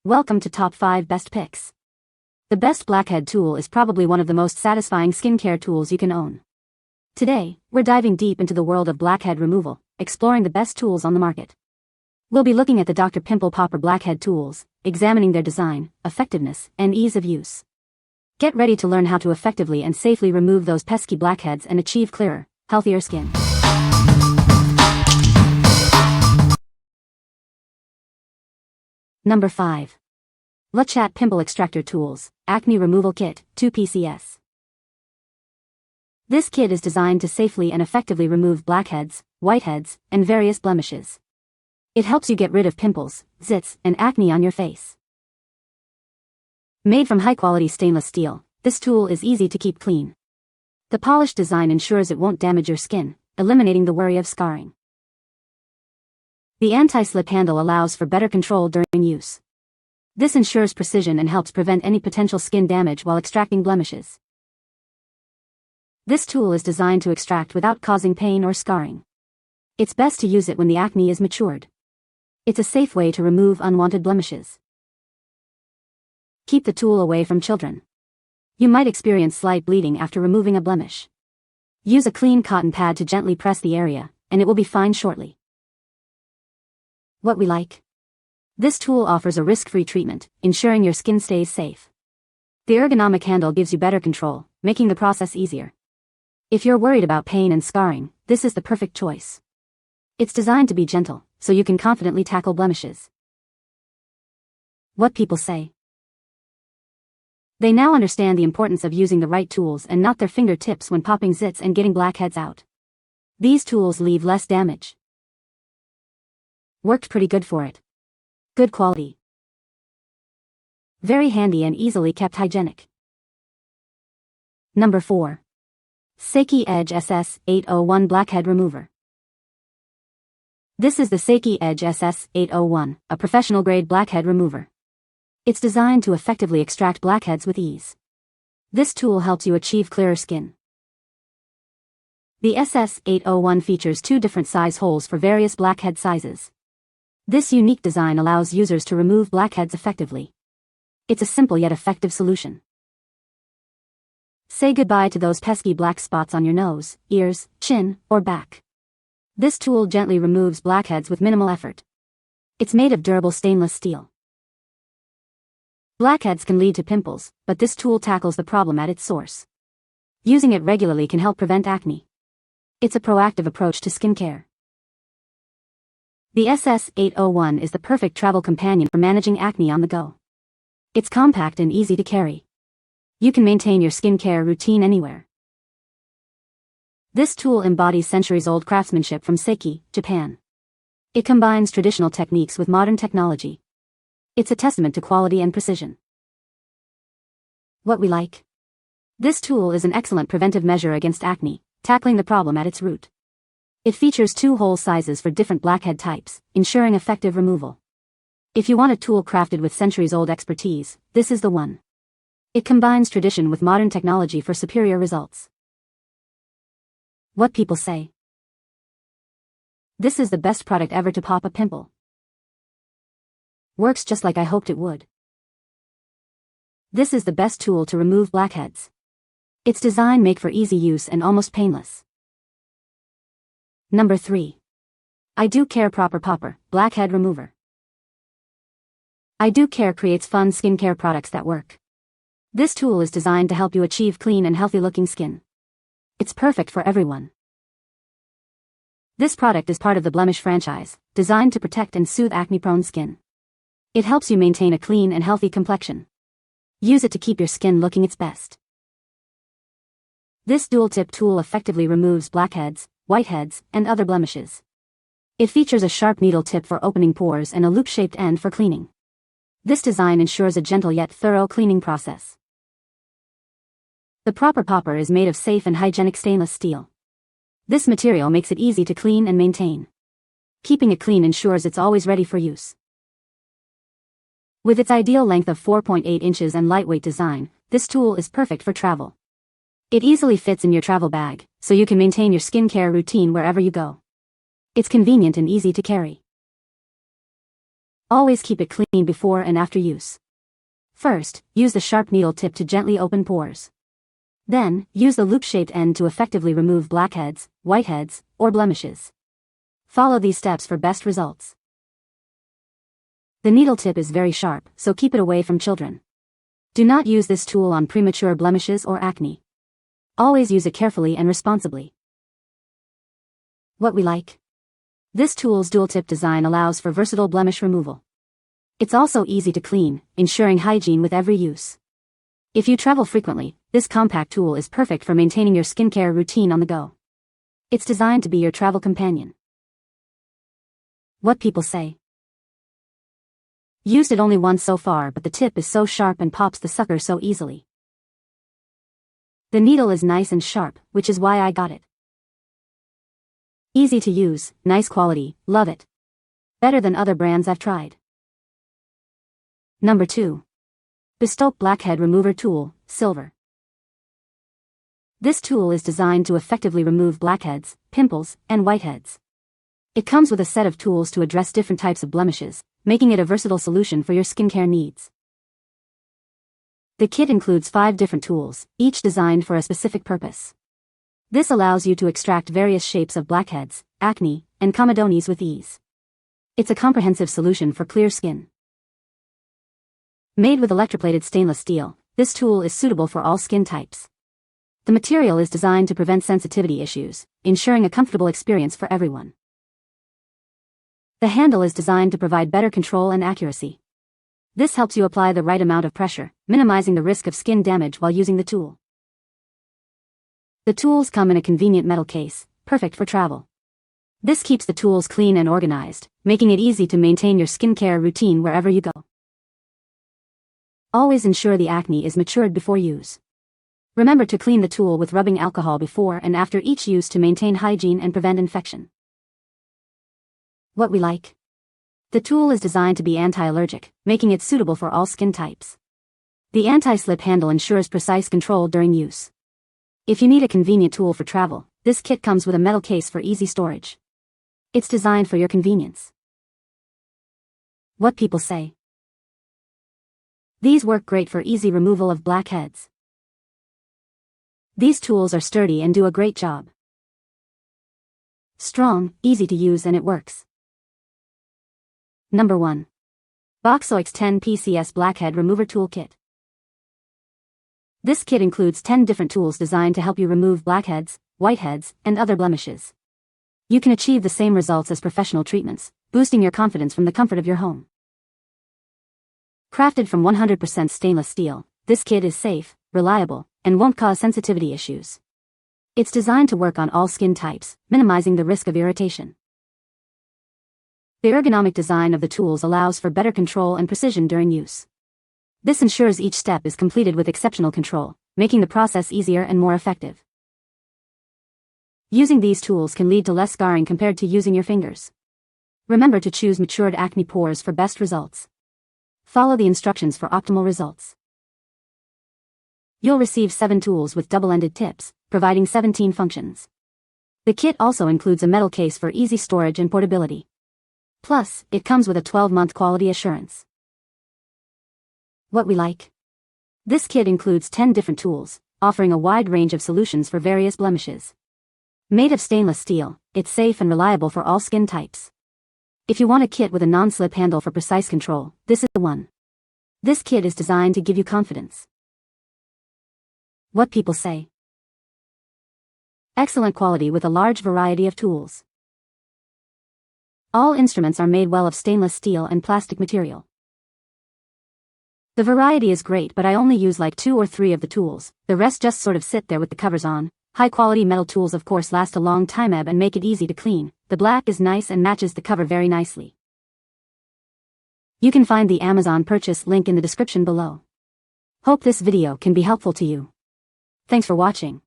Welcome to Top 5 Best Picks. The Best Blackhead Tool is probably one of the most satisfying skincare tools you can own. Today, we're diving deep into the world of blackhead removal, exploring the best tools on the market. We'll be looking at the Dr. Pimple Popper Blackhead Tools, examining their design, effectiveness, and ease of use. Get ready to learn how to effectively and safely remove those pesky blackheads and achieve clearer, healthier skin. Number 5. Blackhead Pimple Extractor Tools, Acne Removal Kit, 2PCS. This kit is designed to safely and effectively remove blackheads, whiteheads, and various blemishes. It helps you get rid of pimples, zits, and acne on your face. Made from high-quality stainless steel, this tool is easy to keep clean. The polished design ensures it won't damage your skin, eliminating the worry of scarring. The anti-slip handle allows for better control during use. This ensures precision and helps prevent any potential skin damage while extracting blemishes. This tool is designed to extract without causing pain or scarring. It's best to use it when the acne is matured. It's a safe way to remove unwanted blemishes. Keep the tool away from children. You might experience slight bleeding after removing a blemish. Use a clean cotton pad to gently press the area, and it will be fine shortly. What we like? This tool offers a risk-free treatment, ensuring your skin stays safe. The ergonomic handle gives you better control, making the process easier. If you're worried about pain and scarring, this is the perfect choice. It's designed to be gentle, so you can confidently tackle blemishes. What people say? They now understand the importance of using the right tools and not their fingertips when popping zits and getting blackheads out. These tools leave less damage. Worked pretty good for it. Good quality. Very handy and easily kept hygienic. Number 4. Seki Edge SS801 Blackhead Remover. This is the Seki Edge SS801, a professional-grade blackhead remover. It's designed to effectively extract blackheads with ease. This tool helps you achieve clearer skin. The SS801 features 2 different size holes for various blackhead sizes. This unique design allows users to remove blackheads effectively. It's a simple yet effective solution. Say goodbye to those pesky black spots on your nose, ears, chin, or back. This tool gently removes blackheads with minimal effort. It's made of durable stainless steel. Blackheads can lead to pimples, but this tool tackles the problem at its source. Using it regularly can help prevent acne. It's a proactive approach to skincare. The SS801 is the perfect travel companion for managing acne on the go. It's compact and easy to carry. You can maintain your skincare routine anywhere. This tool embodies centuries-old craftsmanship from Seki, Japan. It combines traditional techniques with modern technology. It's a testament to quality and precision. What we like? This tool is an excellent preventive measure against acne, tackling the problem at its root. It features 2 hole sizes for different blackhead types, ensuring effective removal. If you want a tool crafted with centuries-old expertise, this is the one. It combines tradition with modern technology for superior results. What people say? This is the best product ever to pop a pimple. Works just like I hoped it would. This is the best tool to remove blackheads. Its design makes for easy use and almost painless. Number 3. I Do Care Pimple Popper, Blackhead Remover. I Do Care creates fun skincare products that work. This tool is designed to help you achieve clean and healthy-looking skin. It's perfect for everyone. This product is part of the Blemish franchise, designed to protect and soothe acne-prone skin. It helps you maintain a clean and healthy complexion. Use it to keep your skin looking its best. This dual-tip tool effectively removes blackheads, whiteheads, and other blemishes. It features a sharp needle tip for opening pores and a loop-shaped end for cleaning. This design ensures a gentle yet thorough cleaning process. The Popper Popper is made of safe and hygienic stainless steel. This material makes it easy to clean and maintain. Keeping it clean ensures it's always ready for use. With its ideal length of 4.8 inches and lightweight design, this tool is perfect for travel. It easily fits in your travel bag, so you can maintain your skincare routine wherever you go. It's convenient and easy to carry. Always keep it clean before and after use. First, use the sharp needle tip to gently open pores. Then, use the loop-shaped end to effectively remove blackheads, whiteheads, or blemishes. Follow these steps for best results. The needle tip is very sharp, so keep it away from children. Do not use this tool on premature blemishes or acne. Always use it carefully and responsibly. What we like. This tool's dual-tip design allows for versatile blemish removal. It's also easy to clean, ensuring hygiene with every use. If you travel frequently, this compact tool is perfect for maintaining your skincare routine on the go. It's designed to be your travel companion. What people say. Used it only once so far, but the tip is so sharp and pops the sucker so easily. The needle is nice and sharp, which is why I got it. Easy to use, nice quality, love it. Better than other brands I've tried. Number 2. BESTOPE Blackhead Remover Tool, Silver. This tool is designed to effectively remove blackheads, pimples, and whiteheads. It comes with a set of tools to address different types of blemishes, making it a versatile solution for your skincare needs. The kit includes 5 different tools, each designed for a specific purpose. This allows you to extract various shapes of blackheads, acne, and comedones with ease. It's a comprehensive solution for clear skin. Made with electroplated stainless steel, this tool is suitable for all skin types. The material is designed to prevent sensitivity issues, ensuring a comfortable experience for everyone. The handle is designed to provide better control and accuracy. This helps you apply the right amount of pressure, minimizing the risk of skin damage while using the tool. The tools come in a convenient metal case, perfect for travel. This keeps the tools clean and organized, making it easy to maintain your skincare routine wherever you go. Always ensure the acne is matured before use. Remember to clean the tool with rubbing alcohol before and after each use to maintain hygiene and prevent infection. What we like. The tool is designed to be anti-allergic, making it suitable for all skin types. The anti-slip handle ensures precise control during use. If you need a convenient tool for travel, this kit comes with a metal case for easy storage. It's designed for your convenience. What people say. These work great for easy removal of blackheads. These tools are sturdy and do a great job. Strong, easy to use, and it works. Number 1. Boxoyx 10 PCS Blackhead Remover Tool Kit. This kit includes 10 different tools designed to help you remove blackheads, whiteheads, and other blemishes. You can achieve the same results as professional treatments, boosting your confidence from the comfort of your home. Crafted from 100% stainless steel, this kit is safe, reliable, and won't cause sensitivity issues. It's designed to work on all skin types, minimizing the risk of irritation. The ergonomic design of the tools allows for better control and precision during use. This ensures each step is completed with exceptional control, making the process easier and more effective. Using these tools can lead to less scarring compared to using your fingers. Remember to choose matured acne pores for best results. Follow the instructions for optimal results. You'll receive 7 tools with double-ended tips, providing 17 functions. The kit also includes a metal case for easy storage and portability. Plus, it comes with a 12-month quality assurance. What we like. This kit includes 10 different tools, offering a wide range of solutions for various blemishes. Made of stainless steel, it's safe and reliable for all skin types. If you want a kit with a non-slip handle for precise control, this is the one. This kit is designed to give you confidence. What people say. Excellent quality with a large variety of tools. All instruments are made well of stainless steel and plastic material. The variety is great, but I only use like 2 or 3 of the tools, the rest just sort of sit there with the covers on. High quality metal tools of course last a long time and make it easy to clean. The black is nice and matches the cover very nicely. You can find the Amazon purchase link in the description below. Hope this video can be helpful to you. Thanks for watching.